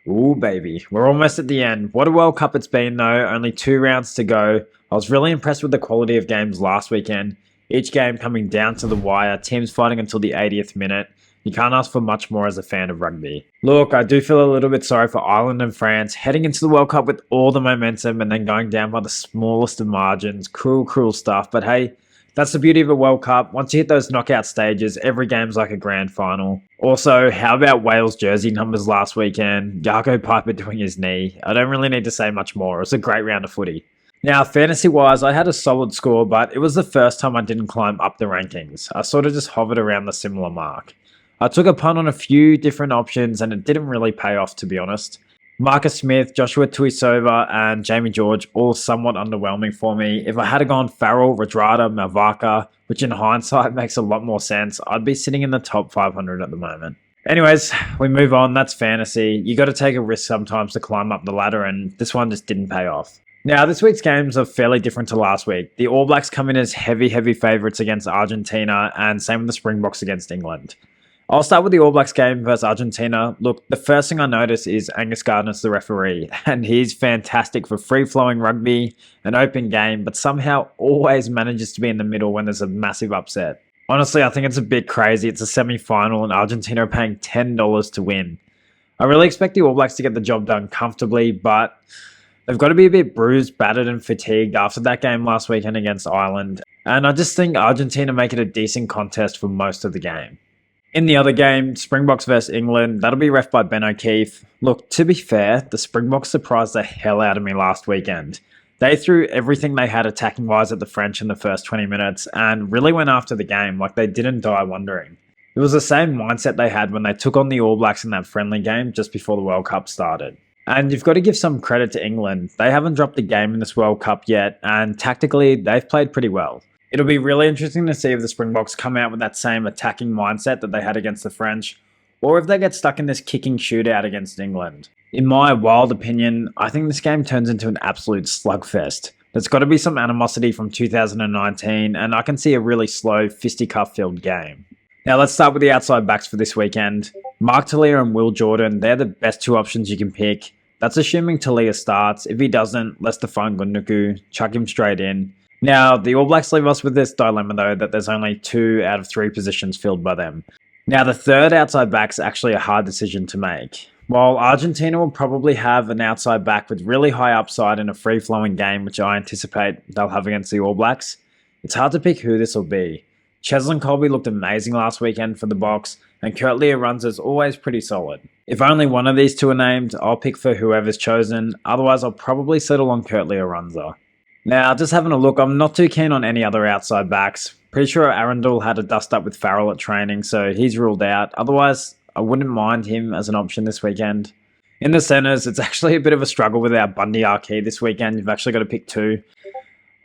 Ooh, baby. We're almost at the end. What a World Cup it's been, though. Only 2 rounds to go. I was really impressed with the quality of games last weekend. Each game coming down to the wire, teams fighting until the 80th minute. You can't ask for much more as a fan of rugby. Look, I do feel a little bit sorry for Ireland and France heading into the World Cup with all the momentum and then going down by the smallest of margins. Cruel, cruel stuff. But hey, that's the beauty of a World Cup. Once you hit those knockout stages, every game's like a grand final. Also, how about Wales jersey numbers last weekend? Yargo Piper doing his knee. I don't really need to say much more. It was a great round of footy. Now, fantasy-wise, I had a solid score, but it was the first time I didn't climb up the rankings. I sort of just hovered around the similar mark. I took a punt on a few different options, and it didn't really pay off, to be honest. Marcus Smith, Joshua Tuisova, and Jamie George all somewhat underwhelming for me. If I had gone Farrell, Radrada, Malvaka, which in hindsight makes a lot more sense, I'd be sitting in the top 500 at the moment. Anyways, we move on. That's fantasy. You got to take a risk sometimes to climb up the ladder, and this one just didn't pay off. Now, this week's games are fairly different to last week. The All Blacks come in as heavy favourites against Argentina, and same with the Springboks against England. I'll start with the All Blacks game versus Argentina. Look, the first thing I notice is Angus Gardner's the referee, and he's fantastic for free-flowing rugby, an open game, but somehow always manages to be in the middle when there's a massive upset. Honestly, I think it's a bit crazy. It's a semi-final, and Argentina are paying $10 to win. I really expect the All Blacks to get the job done comfortably, but they've got to be a bit bruised, battered, and fatigued after that game last weekend against Ireland, and I just think Argentina make it a decent contest for most of the game. In the other game, Springboks versus England, that'll be ref by Ben O'Keefe. Look, to be fair, the Springboks surprised the hell out of me last weekend. They threw everything they had attacking-wise at the French in the first 20 minutes and really went after the game like they didn't die wondering. It was the same mindset they had when they took on the All Blacks in that friendly game just before the World Cup started. And you've got to give some credit to England. They haven't dropped a game in this World Cup yet, and tactically, they've played pretty well. It'll be really interesting to see if the Springboks come out with that same attacking mindset that they had against the French, or if they get stuck in this kicking shootout against England. In my wild opinion, I think this game turns into an absolute slugfest. There's got to be some animosity from 2019, and I can see a really slow, fisticuff-filled game. Now let's start with the outside backs for this weekend. Mark Talia and Will Jordan, they're the best two options you can pick. That's assuming Talia starts. If he doesn't, let's define Gunduku, chuck him straight in. Now, the All Blacks leave us with this dilemma, though, that there's only 2 out of 3 positions filled by them. Now, the third outside back's actually a hard decision to make. While Argentina will probably have an outside back with really high upside in a free-flowing game, which I anticipate they'll have against the All Blacks, it's hard to pick who this will be. Cheslin Colby looked amazing last weekend for the Box, and Kurt Learunza's always pretty solid. If only one of these two are named, I'll pick for whoever's chosen, otherwise I'll probably settle on Kurt Learunza. Now, just having a look, I'm not too keen on any other outside backs. Pretty sure Arundel had a dust-up with Farrell at training, so he's ruled out. Otherwise, I wouldn't mind him as an option this weekend. In the centres, it's actually a bit of a struggle with our Bundy Archie this weekend. You've actually got to pick 2.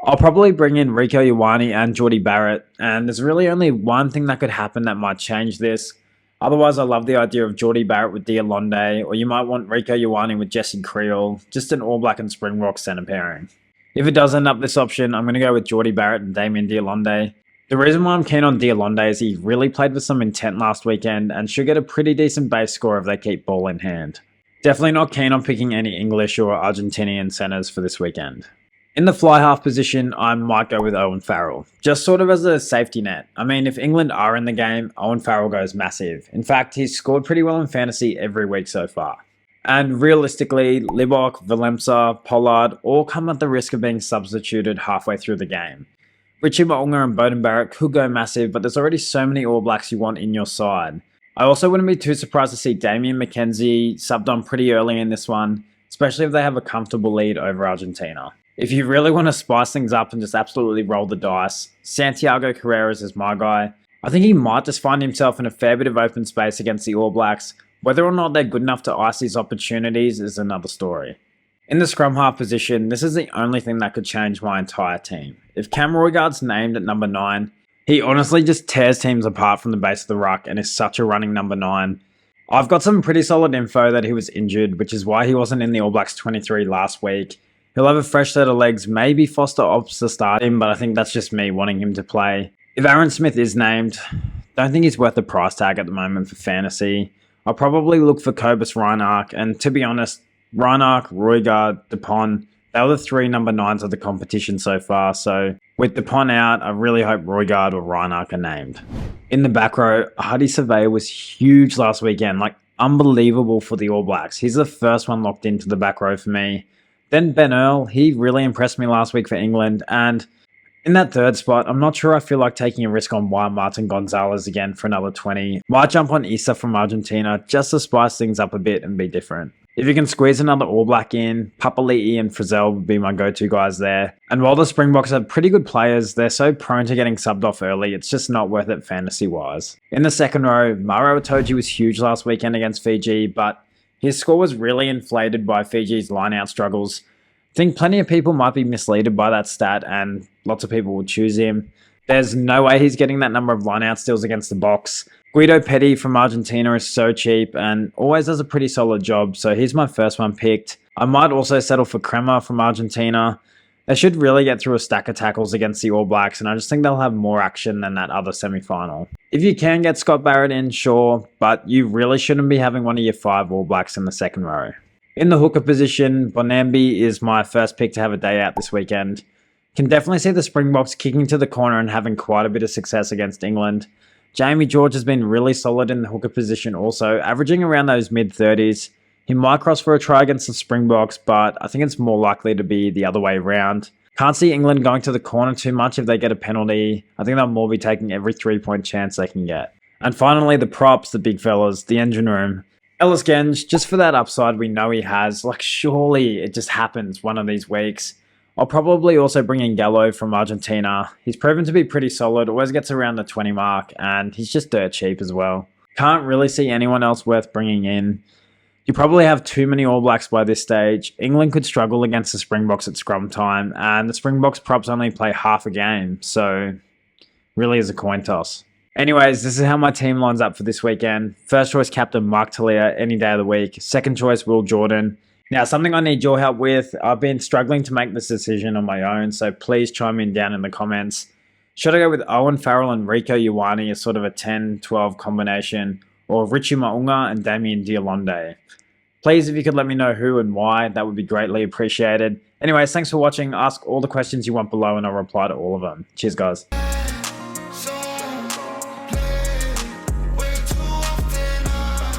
I'll probably bring in Rieko Ioane and Geordie Barrett, and there's really only one thing that could happen that might change this. Otherwise, I love the idea of Geordie Barrett with Dialonde, or you might want Rieko Ioane with Jesse Creel, just an All Black and Springbok centre pairing. If it does end up this option, I'm going to go with Geordie Barrett and Damien Dialonde. The reason why I'm keen on Dialonde is he really played with some intent last weekend and should get a pretty decent base score if they keep ball in hand. Definitely not keen on picking any English or Argentinian centres for this weekend. In the fly half position, I might go with Owen Farrell, just sort of as a safety net. I mean, if England are in the game, Owen Farrell goes massive. In fact, he's scored pretty well in fantasy every week so far. And realistically, Libok, Valemsa, Pollard all come at the risk of being substituted halfway through the game. Richie Mo'unga and Beauden Barrett could go massive, but there's already so many All Blacks you want in your side. I also wouldn't be too surprised to see Damien McKenzie subbed on pretty early in this one, especially if they have a comfortable lead over Argentina. If you really want to spice things up and just absolutely roll the dice, Santiago Carreras is my guy. I think he might just find himself in a fair bit of open space against the All Blacks. Whether or not they're good enough to ice these opportunities is another story. In the scrum half position, this is the only thing that could change my entire team. If Cam Roygaard's named at number 9, he honestly just tears teams apart from the base of the ruck and is such a running number 9. I've got some pretty solid info that he was injured, which is why he wasn't in the All Blacks 23 last week. He'll have a fresh set of legs, maybe Foster opts to start him, but I think that's just me wanting him to play. If Aaron Smith is named, don't think he's worth the price tag at the moment for fantasy. I'll probably look for Cobus Reinach, and to be honest, Reinach, Roygaard, Dupont, they were the 3 number 9s of the competition so far, so with Dupont out, I really hope Roygaard or Reinach are named. In the back row, Hadi Surveyor was huge last weekend, like unbelievable for the All Blacks. He's the first one locked into the back row for me. Then Ben Earl, he really impressed me last week for England, and in that third spot, I'm not sure I feel like taking a risk on Juan Martin Gonzalez again for another 20. Might jump on Issa from Argentina just to spice things up a bit and be different. If you can squeeze another All Black in, Papali'i and Frizzell would be my go-to guys there. And while the Springboks have pretty good players, they're so prone to getting subbed off early, it's just not worth it fantasy-wise. In the second row, Maro Itoje was huge last weekend against Fiji, but his score was really inflated by Fiji's line-out struggles. I think plenty of people might be misled by that stat, and lots of people will choose him. There's no way he's getting that number of line-out steals against the Box. Guido Petty from Argentina is so cheap and always does a pretty solid job, so he's my first one picked. I might also settle for Kremer from Argentina. They should really get through a stack of tackles against the All Blacks, and I just think they'll have more action than that other semi-final. If you can get Scott Barrett in, sure, but you really shouldn't be having one of your 5 All Blacks in the second row. In the hooker position, Bonambi is my first pick to have a day out this weekend. Can definitely see the Springboks kicking to the corner and having quite a bit of success against England. Jamie George has been really solid in the hooker position also, averaging around those mid-30s. He might cross for a try against the Springboks, but I think it's more likely to be the other way around. Can't see England going to the corner too much if they get a penalty. I think they'll more be taking every 3-point chance they can get. And finally, the props, the big fellas, the engine room. Ellis Genge, just for that upside we know he has, like surely it just happens one of these weeks. I'll probably also bring in Gallo from Argentina. He's proven to be pretty solid, always gets around the 20 mark, and he's just dirt cheap as well. Can't really see anyone else worth bringing in. You probably have too many All Blacks by this stage. England could struggle against the Springboks at scrum time, and the Springboks props only play half a game, so really is a coin toss. Anyways, this is how my team lines up for this weekend. First choice captain Mark Talia any day of the week. Second choice Will Jordan. Now, something I need your help with. I've been struggling to make this decision on my own, so please chime in down in the comments. Should I go with Owen Farrell and Rico Ioane as sort of a 10-12 combination, or Richie Maunga and Damien Diolonde? Please, if you could let me know who and why, that would be greatly appreciated. Anyways, thanks for watching. Ask all the questions you want below and I'll reply to all of them. Cheers, guys.